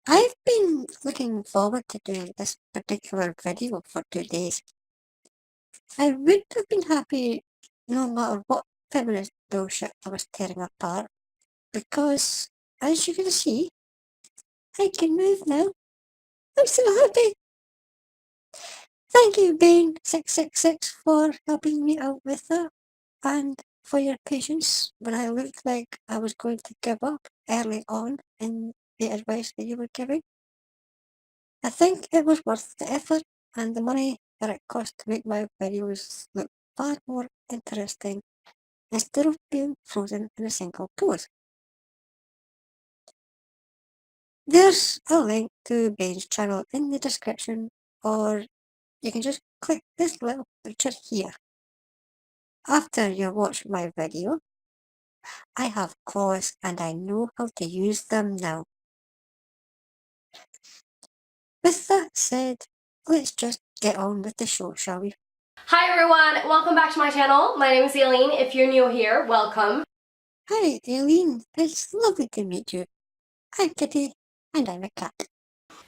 I've been looking forward to doing this particular video for 2 days. I would have been happy no matter what feminist bullshit I was tearing apart, because, as you can see, I can move now. I'm so happy. Thank you, Bane666, for helping me out with that, and for your patience when I looked like I was going to give up early on in the advice that you were giving. I think it was worth the effort and the money that it cost to make my videos look far more interesting instead of being frozen in a single pose. There's a link to Bane's channel in the description, or you can just click this little picture here. After you watch my video, I have claws and I know how to use them now. With that said, let's just get on with the show, shall we? Hi everyone, welcome back to my channel. My name is Elin. If you're new here, welcome. Hi, Elin. It's lovely to meet you. I'm Kitty, and I'm a cat.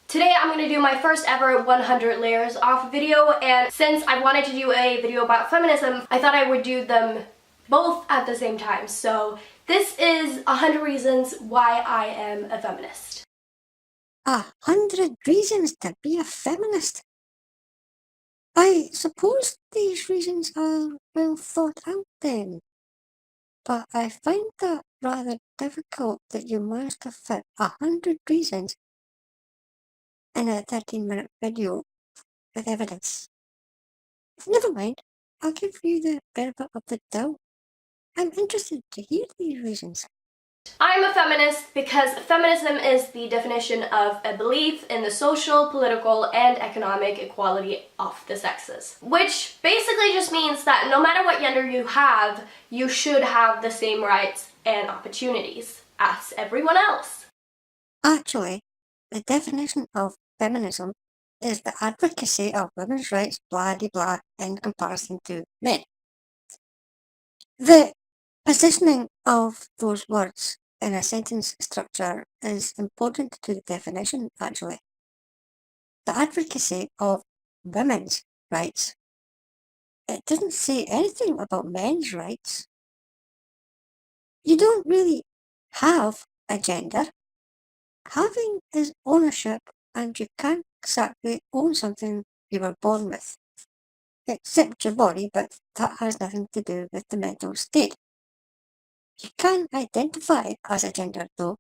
Today I'm going to do my first ever 100 layers off video, and since I wanted to do a video about feminism, I thought I would do them both at the same time. So this is 100 reasons why I am a feminist. 100 reasons to be a feminist. I suppose these reasons are well thought out then, but I find that rather difficult that you managed to fit 100 reasons in a 13-minute video with evidence. Never mind, I'll give you the benefit of the doubt. I'm interested to hear these reasons. I'm a feminist because feminism is the definition of a belief in the social, political, and economic equality of the sexes. Which basically just means that no matter what gender you have, you should have the same rights and opportunities as everyone else. Actually, the definition of feminism is the advocacy of women's rights, blah de blah, in comparison to men. The positioning of those words in a sentence structure is important to the definition, actually. The advocacy of women's rights. It doesn't say anything about men's rights. You don't really have a gender. Having is ownership, and you can't exactly own something you were born with. Except your body, but that has nothing to do with the mental state. You can identify as a gender, though.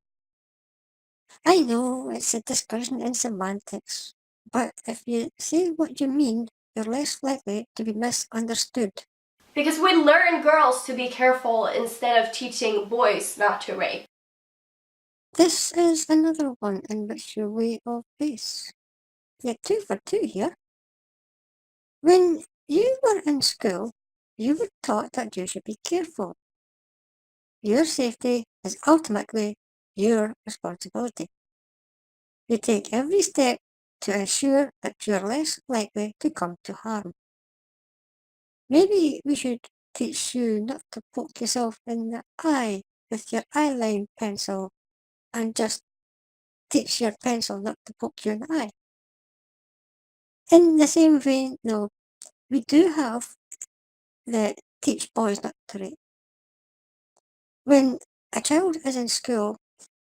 I know it's a discussion in semantics, but if you say what you mean, you're less likely to be misunderstood. Because we learn girls to be careful instead of teaching boys not to rape. This is another one in which you're way off base. You're 2 for 2 here. When you were in school, you were taught that you should be careful. Your safety is ultimately your responsibility. You take every step to ensure that you're less likely to come to harm. Maybe we should teach you not to poke yourself in the eye with your eyeline pencil, and just teach your pencil not to poke you in the eye. In the same vein, though, we do have the teach boys not to rape. When a child is in school,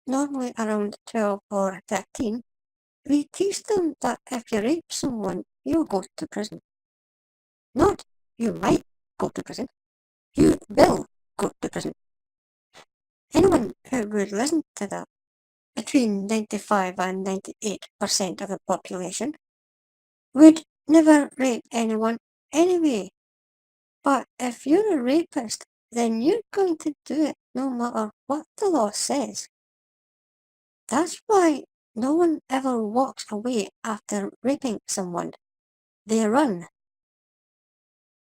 normally around 12 or 13, we teach them that if you rape someone, you'll go to prison. Not you might go to prison, you will go to prison. Anyone who would listen to that, between 95 and 98% of the population, would never rape anyone anyway. But if you're a rapist, then you're going to do it no matter what the law says. That's why no one ever walks away after raping someone. They run.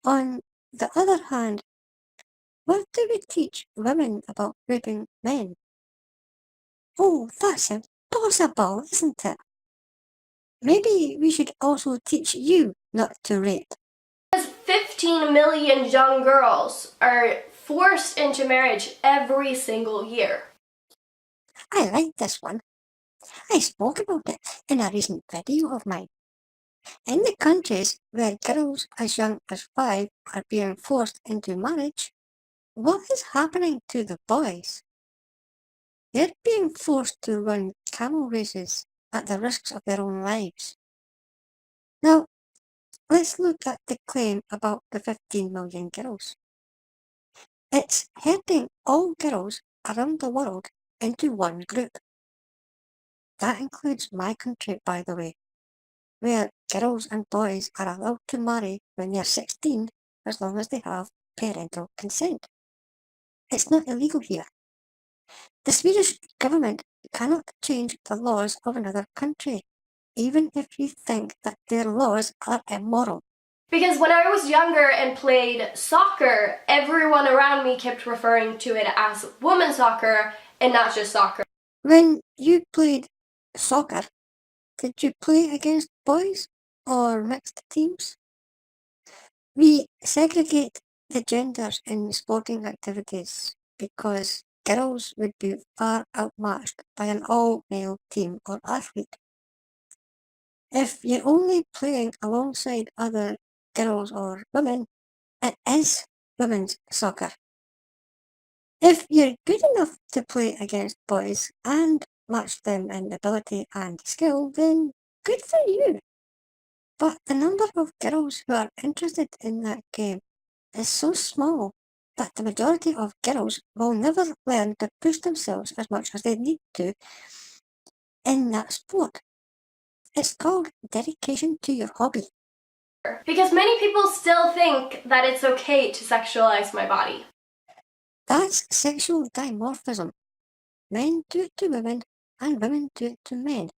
On the other hand, what do we teach women about raping men? Oh, that's impossible, isn't it? Maybe we should also teach you not to rape. Because 15 million young girls are forced into marriage every single year. I like this one. I spoke about it in a recent video of mine. In the countries where girls as young as 5 are being forced into marriage, what is happening to the boys? They're being forced to run camel races at the risks of their own lives. Now, let's look at the claim about the 15 million girls. It's herding all girls around the world into one group. That includes my country, by the way, where girls and boys are allowed to marry when they're 16 as long as they have parental consent. It's not illegal here. The Swedish government cannot change the laws of another country, even if you think that their laws are immoral. Because when I was younger and played soccer, everyone around me kept referring to it as women's soccer and not just soccer. When you played soccer, did you play against boys or mixed teams? We segregate the genders in sporting activities because girls would be far outmatched by an all-male team or athlete. If you're only playing alongside other girls or women, it is women's soccer. If you're good enough to play against boys and match them in ability and skill, then good for you. But the number of girls who are interested in that game is so small that the majority of girls will never learn to push themselves as much as they need to in that sport. It's called dedication to your hobby. Because many people still think that it's okay to sexualize my body. That's sexual dimorphism. Men do it to women and women do it to men.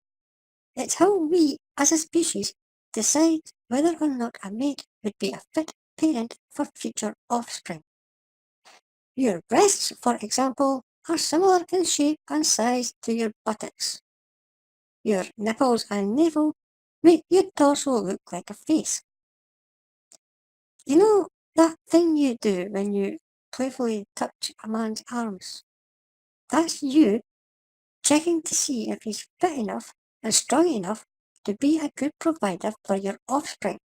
It's how we, as a species, decide whether or not a mate would be a fit parent for future offspring. Your breasts, for example, are similar in shape and size to your buttocks. Your nipples and navel make your torso look like a face. You know that thing you do when you playfully touch a man's arms? That's you checking to see if he's fit enough and strong enough to be a good provider for your offspring.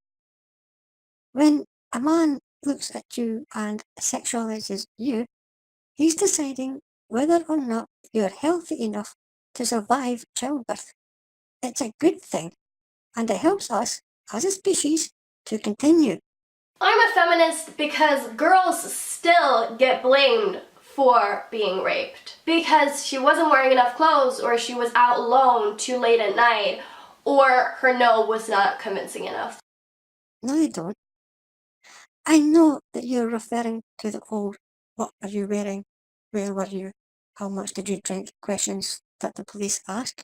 When a man looks at you and sexualizes you, he's deciding whether or not you're healthy enough to survive childbirth. It's a good thing, and it helps us, as a species, to continue. I'm a feminist because girls still get blamed for being raped. Because she wasn't wearing enough clothes, or she was out alone too late at night, or her no was not convincing enough. No, you don't. I know that you're referring to the old "what are you wearing? Where were you? How much did you drink?" questions that the police ask.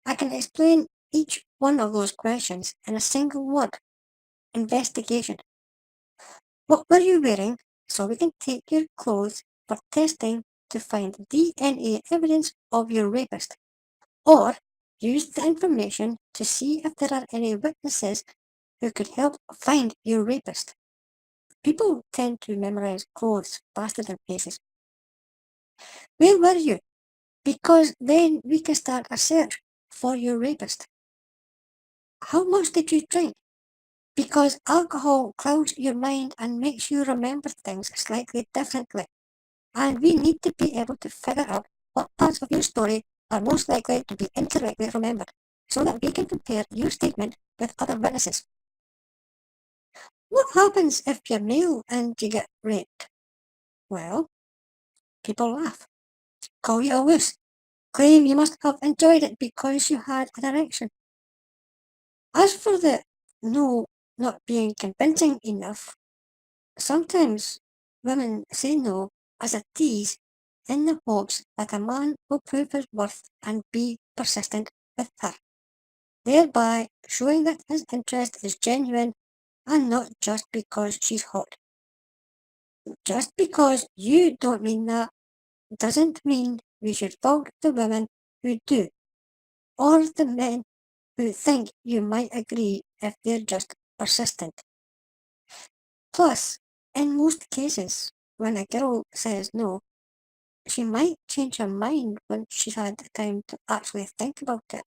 I can explain each one of those questions in a single word: investigation. What were you wearing so we can take your clothes for testing to find DNA evidence of your rapist? Or use the information to see if there are any witnesses who could help find your rapist. People tend to memorize clothes faster than faces. Where were you? Because then we can start a search for your rapist. How much did you drink? Because alcohol clouds your mind and makes you remember things slightly differently. And we need to be able to figure out what parts of your story are most likely to be incorrectly remembered, so that we can compare your statement with other witnesses. What happens if you're male and you get raped? Well, people laugh, call you a wuss, claim you must have enjoyed it because you had an erection. As for the no not being convincing enough, sometimes women say no as a tease in the hopes that a man will prove his worth and be persistent with her, thereby showing that his interest is genuine and not just because she's hot. Just because you don't mean that doesn't mean we should fault the women who do, or the men who think you might agree if they're just persistent. Plus, in most cases, when a girl says no, she might change her mind when she's had the time to actually think about it.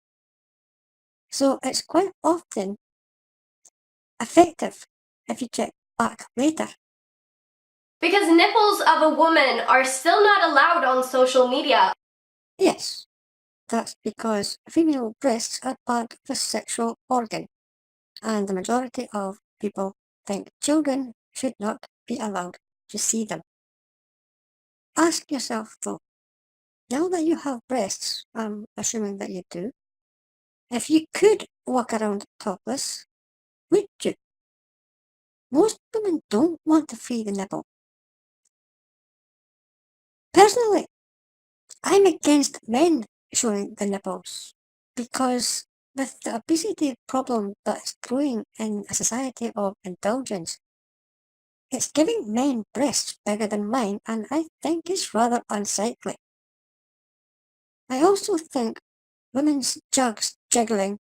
So it's quite often effective if you check back later. Because nipples of a woman are still not allowed on social media. Yes, that's because female breasts are part of a sexual organ, and the majority of people think children should not be allowed to see them. Ask yourself though, now that you have breasts, I'm assuming that you do, if you could walk around topless, would you? Most women don't want to free the nipple. Personally, I'm against men showing the nipples because with the obesity problem that's growing in a society of indulgence, it's giving men breasts bigger than mine, and I think it's rather unsightly. I also think women's jugs jiggling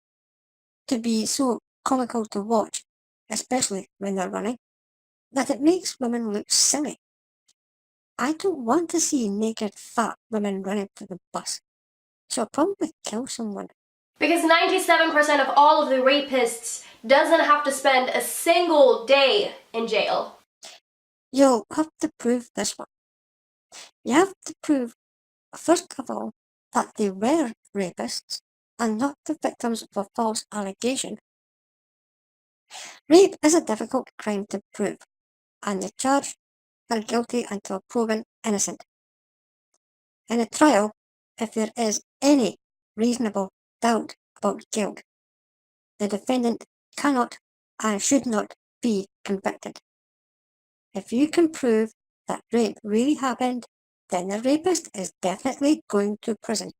to be so comical to watch, especially when they're running, that it makes women look silly. I don't want to see naked fat women running to the bus, so I'll probably kill someone. Because 97% of all of the rapists doesn't have to spend a single day in jail. You'll have to prove this one. You have to prove, first of all, that they were rapists and not the victims of a false allegation. Rape is a difficult crime to prove, and the charged are guilty until proven innocent. In a trial, if there is any reasonable doubt about guilt, the defendant cannot and should not be convicted. If you can prove that rape really happened, then the rapist is definitely going to prison.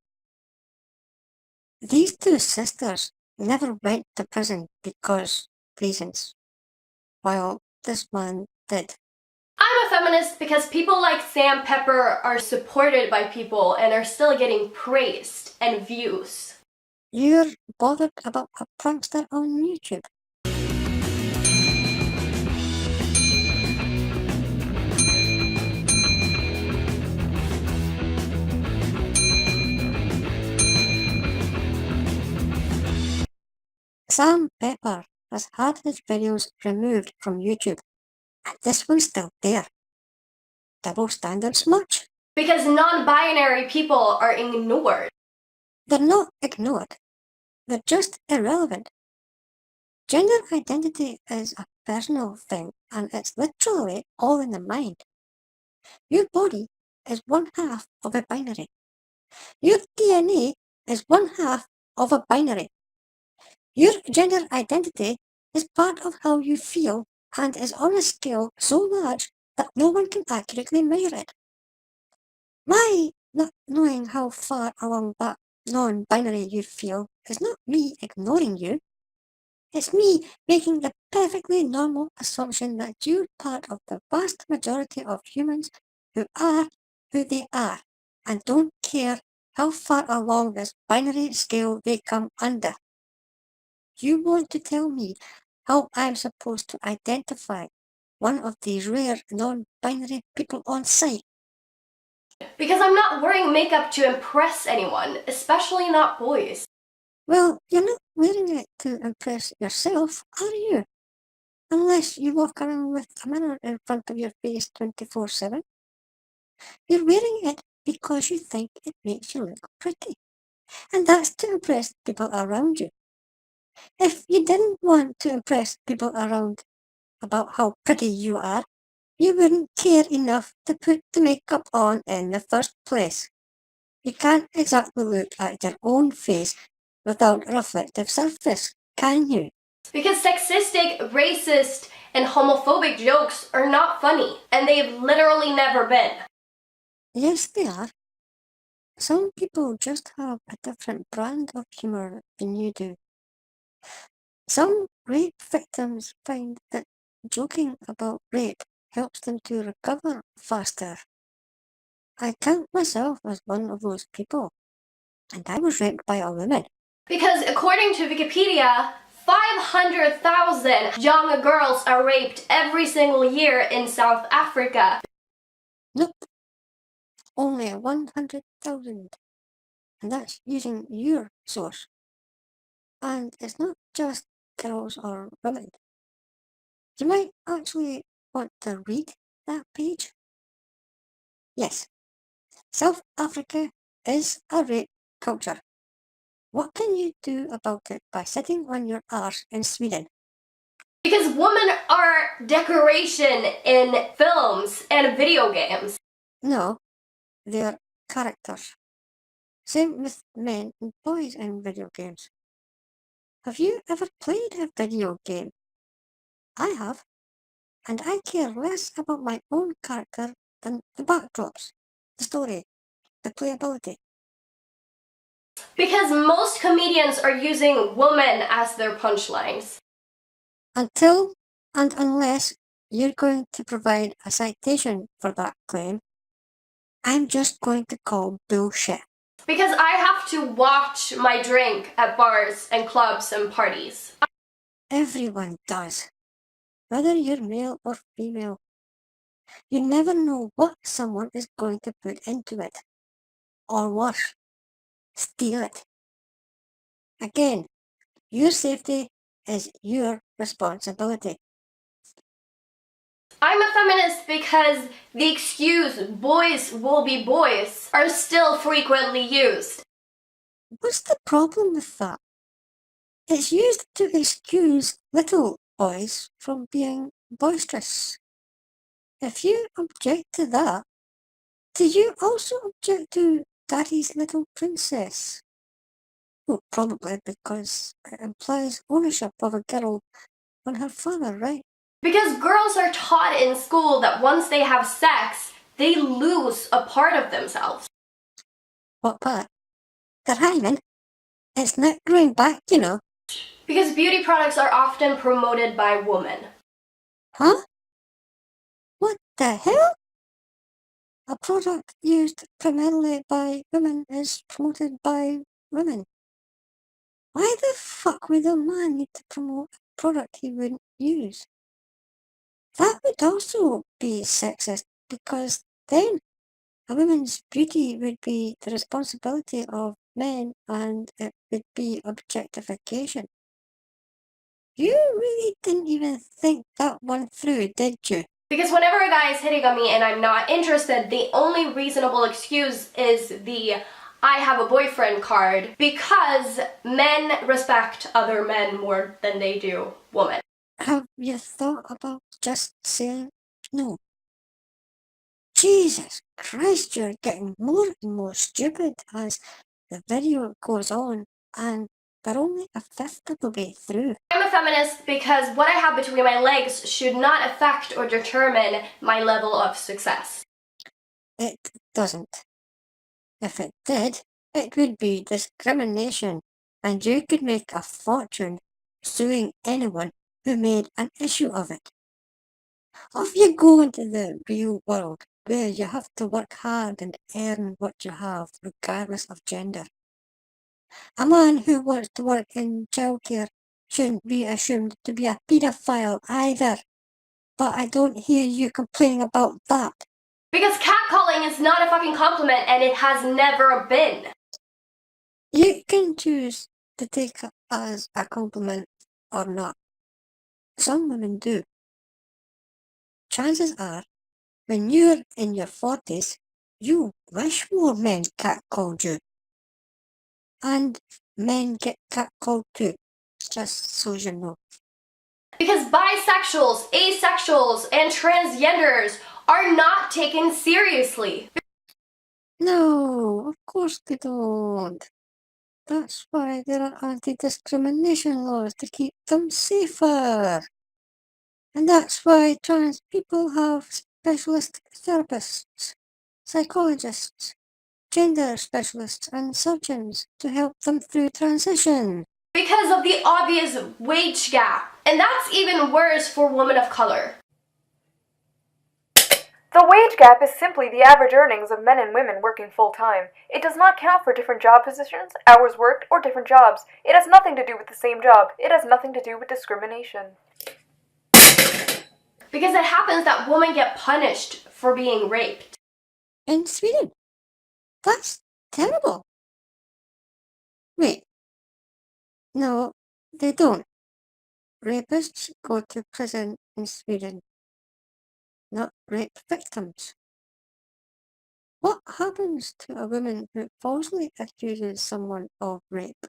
These two sisters never went to prison because reasons, while this man did. I'm a feminist because people like Sam Pepper are supported by people and are still getting praised and views. You're bothered about a prankster on YouTube. Sam Pepper has had his videos removed from YouTube, and this one's still there. Double standards much? Because non-binary people are ignored. They're not ignored, they're just irrelevant. Gender identity is a personal thing, and it's literally all in the mind. Your body is one half of a binary. Your DNA is one half of a binary. Your gender identity is part of how you feel and is on a scale so large that no one can accurately measure it. My not knowing how far along that non-binary you feel is not me ignoring you. It's me making the perfectly normal assumption that you're part of the vast majority of humans who are who they are and don't care how far along this binary scale they come under. You want to tell me how I'm supposed to identify one of these rare non-binary people on site? Because I'm not wearing makeup to impress anyone, especially not boys. Well, you're not wearing it to impress yourself, are you? Unless you walk around with a mirror in front of your face 24/7. You're wearing it because you think it makes you look pretty. And that's to impress people around you. If you didn't want to impress people around about how pretty you are, you wouldn't care enough to put the makeup on in the first place. You can't exactly look at your own face without a reflective surface, can you? Because sexistic, racist, and homophobic jokes are not funny, and they've literally never been. Yes, they are. Some people just have a different brand of humor than you do. Some rape victims find that joking about rape helps them to recover faster. I count myself as one of those people, and I was raped by a woman. Because according to Wikipedia, 500,000 young girls are raped every single year in South Africa. Nope. only 100,000. And that's using your source. And it's not just girls or women. You might actually want to read that page. Yes, South Africa is a rape culture. What can you do about it by sitting on your arse in Sweden? Because women are decoration in films and video games. No, they're characters. Same with men and boys in video games. Have you ever played a video game? I have, and I care less about my own character than the backdrops, the story, the playability. Because most comedians are using women as their punchlines. Until and unless you're going to provide a citation for that claim, I'm just going to call bullshit. Because I have to watch my drink at bars and clubs and parties. Everyone does, whether you're male or female. You never know what someone is going to put into it. Or worse, steal it. Again, your safety is your responsibility. I'm a feminist because the excuse boys will be boys are still frequently used. What's the problem with that? It's used to excuse little boys from being boisterous. If you object to that, do you also object to Daddy's Little Princess? Well, probably because it implies ownership of a girl on her father, right? Because girls are taught in school that once they have sex, they lose a part of themselves. What part? The hymen? It's not growing back, you know. Because beauty products are often promoted by women. Huh? What the hell? A product used primarily by women is promoted by women. Why the fuck would a man need to promote a product he wouldn't use? That would also be sexist because then a woman's beauty would be the responsibility of men and it would be objectification. You really didn't even think that one through, did you? Because whenever a guy is hitting on me and I'm not interested, the only reasonable excuse is the I have a boyfriend card, because men respect other men more than they do women. Have you thought about just saying no? Jesus Christ, you're getting more and more stupid as the video goes on, and they're only a fifth of the way through. I'm a feminist because what I have between my legs should not affect or determine my level of success. It doesn't. If it did, it would be discrimination, and you could make a fortune suing anyone who made an issue of it. Off you go into the real world, where you have to work hard and earn what you have, regardless of gender. A man who wants to work in childcare shouldn't be assumed to be a paedophile either. But I don't hear you complaining about that. Because catcalling is not a fucking compliment, and it has never been. You can choose to take it as a compliment or not. Some women do. Chances are, when you're in your 40s, you wish more men catcalled you. And men get catcalled too, just so you know. Because bisexuals, asexuals, and transgenders are not taken seriously. No, of course they don't. That's why there are anti-discrimination laws to keep them safer. And that's why trans people have specialist therapists, psychologists, gender specialists, and surgeons to help them through transition. Because of the obvious wage gap. And that's even worse for women of color. The wage gap is simply the average earnings of men and women working full-time. It does not count for different job positions, hours worked, or different jobs. It has nothing to do with the same job. It has nothing to do with discrimination. Because it happens that women get punished for being raped. In Sweden, That's terrible. Wait, no, they don't. Rapists go to prison in Sweden, not rape victims. What happens to a woman who falsely accuses someone of rape?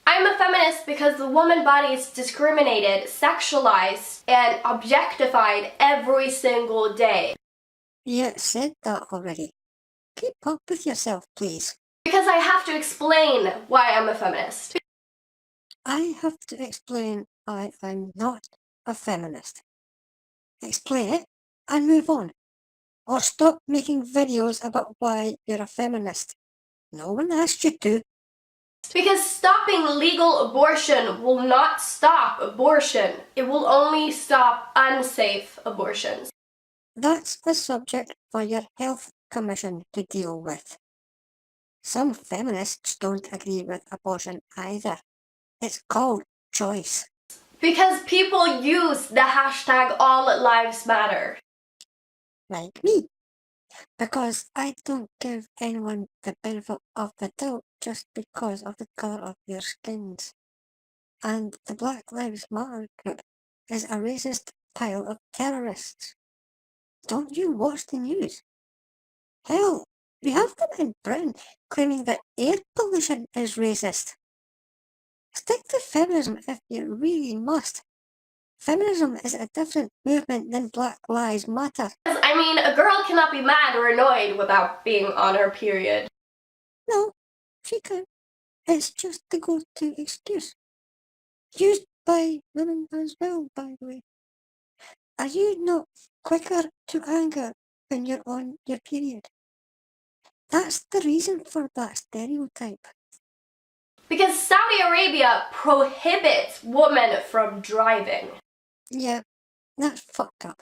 I'm a feminist because the woman body is discriminated, sexualized, and objectified every single day. You said that already. Keep up with yourself, please. Because I have to explain why I'm a feminist. I have to explain why I'm not a feminist. Explain it and move on. Or stop making videos about why you're a feminist. No one asked you to. Because stopping legal abortion will not stop abortion. It will only stop unsafe abortions. That's a subject for your health commission to deal with. Some feminists don't agree with abortion either. It's called choice. Because people use the hashtag #AllLivesMatter. Like me. Because I don't give anyone the benefit of the doubt just because of the colour of their skins. And the Black Lives Matter group is a racist pile of terrorists. Don't you watch the news? Hell, we have them in Britain claiming that air pollution is racist. Stick to feminism if you really must. Feminism is a different movement than Black Lives Matter. I mean, a girl cannot be mad or annoyed without being on her period. No, she can. It's just the go-to excuse. Used by women as well, by the way. Are you not quicker to anger when you're on your period? That's the reason for that stereotype. Because Saudi Arabia prohibits women from driving. Yeah, that's fucked up.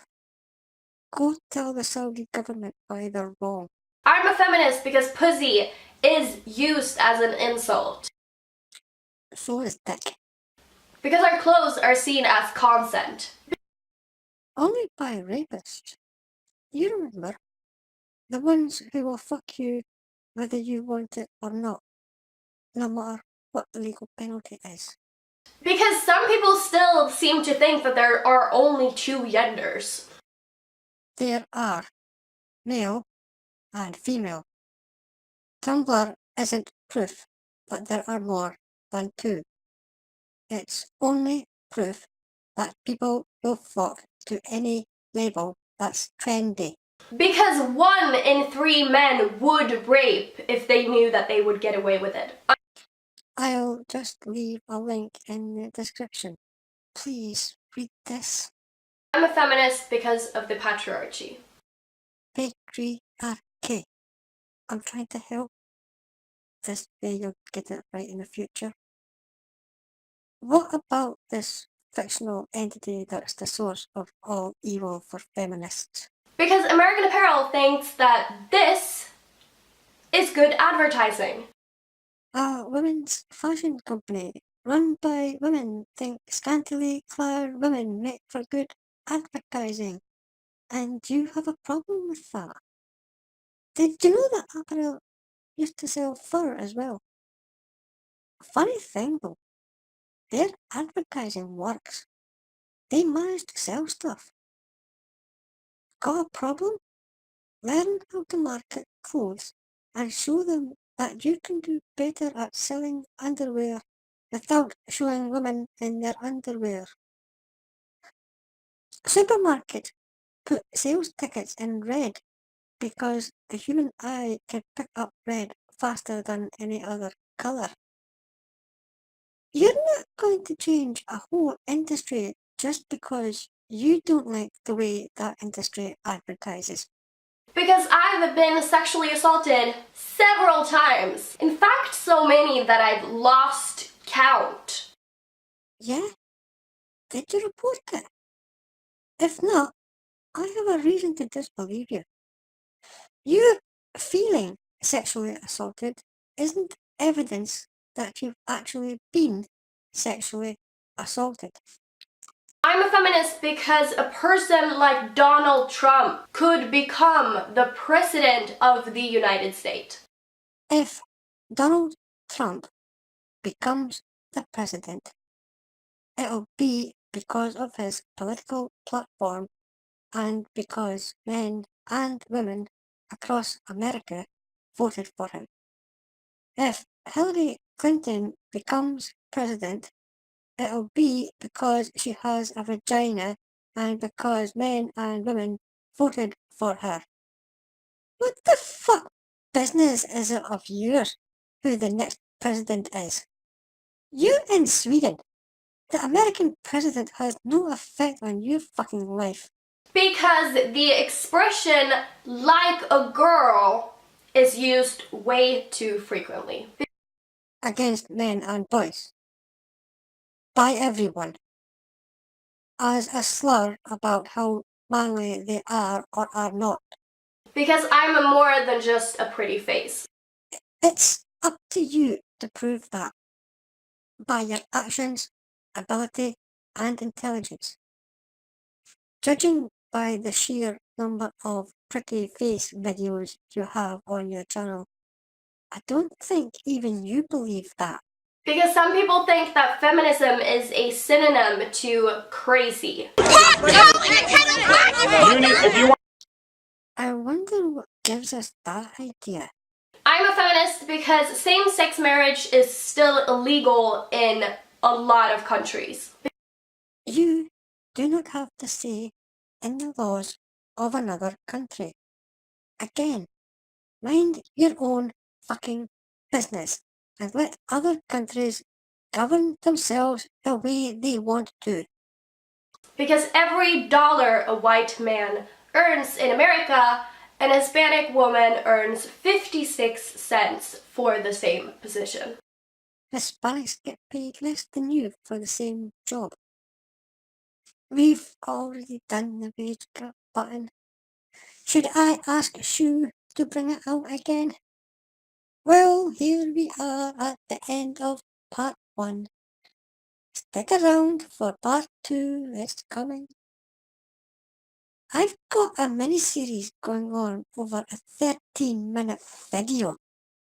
Go tell the Saudi government why they're wrong. I'm a feminist because pussy is used as an insult. So is dick. Because our clothes are seen as consent. Only by rapists. You remember? The ones who will fuck you whether you want it or not, no matter what the legal penalty is. Because some people still seem to think that there are only two genders. There are male and female. Tumblr isn't proof, but there are more than two. It's only proof that people will flock to any label that's trendy. Because 1 in 3 men would rape if they knew that they would get away with it. I'll just leave a link in the description. Please read this. I'm a feminist because of the patriarchy. Patriarchy. I'm trying to help. This way you'll get it right in the future. What about this fictional entity that's the source of all evil for feminists? Because American Apparel thinks that this is good advertising. A women's fashion company run by women think scantily clad women make for good advertising. And you have a problem with that? Did you know that Apparel used to sell fur as well? Funny thing though, their advertising works. They manage to sell stuff. Got a problem? Learn how to market clothes and show them that you can do better at selling underwear without showing women in their underwear. Supermarkets put sales tickets in red because the human eye can pick up red faster than any other colour. You're not going to change a whole industry just because you don't like the way that industry advertises. Because I've been sexually assaulted several times. In fact, so many that I've lost count. Yeah? Did you report it? If not, I have a reason to disbelieve you. Your feeling sexually assaulted isn't evidence that you've actually been sexually assaulted. I'm a feminist because a person like Donald Trump could become the president of the United States. If Donald Trump becomes the president, it'll be because of his political platform and because men and women across America voted for him. If Hillary Clinton becomes president, it'll be because she has a vagina and because men and women voted for her. What the fuck business is it of yours who the next president is? You in Sweden. The American president has no effect on your fucking life. Because the expression like a girl is used way too frequently. Against men and boys. By everyone. As a slur about how manly they are or are not. Because I'm more than just a pretty face. It's up to you to prove that. By your actions, ability, and intelligence. Judging by the sheer number of pretty face videos you have on your channel, I don't think even you believe that. Because some people think that feminism is a synonym to crazy. I wonder what gives us that idea. I'm a feminist because same-sex marriage is still illegal in a lot of countries. You do not have to say in the laws of another country. Again, mind your own fucking business and let other countries govern themselves the way they want to. Because every dollar a white man earns in America, an Hispanic woman earns 56 cents for the same position. Hispanics get paid less than you for the same job. We've already done the wage gap button. Should I ask Sue to bring it out again? Well, here we are at the end of part 1. Stick around for part 2, it's coming. I've got a mini-series going on over a 13-minute video.